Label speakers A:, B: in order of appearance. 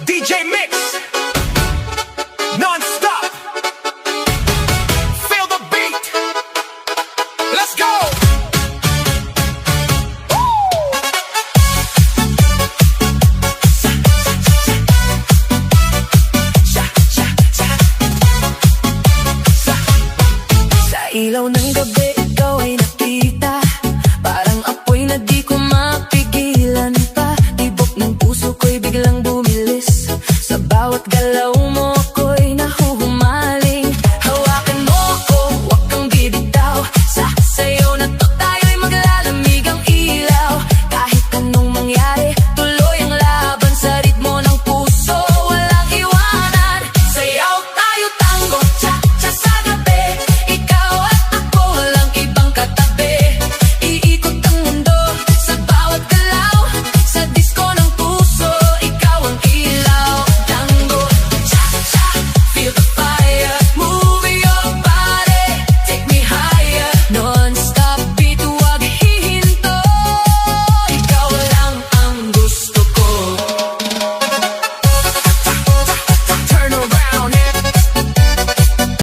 A: DJ Mix, non-stop. Feel the beat. Let's go.
B: Sa ilaw ng gabi, ikaw ay nakita. Parang apoy na di ko mapigilan pa. Tibok ng puso ko'y biglang bumilis. Sa bawat galaw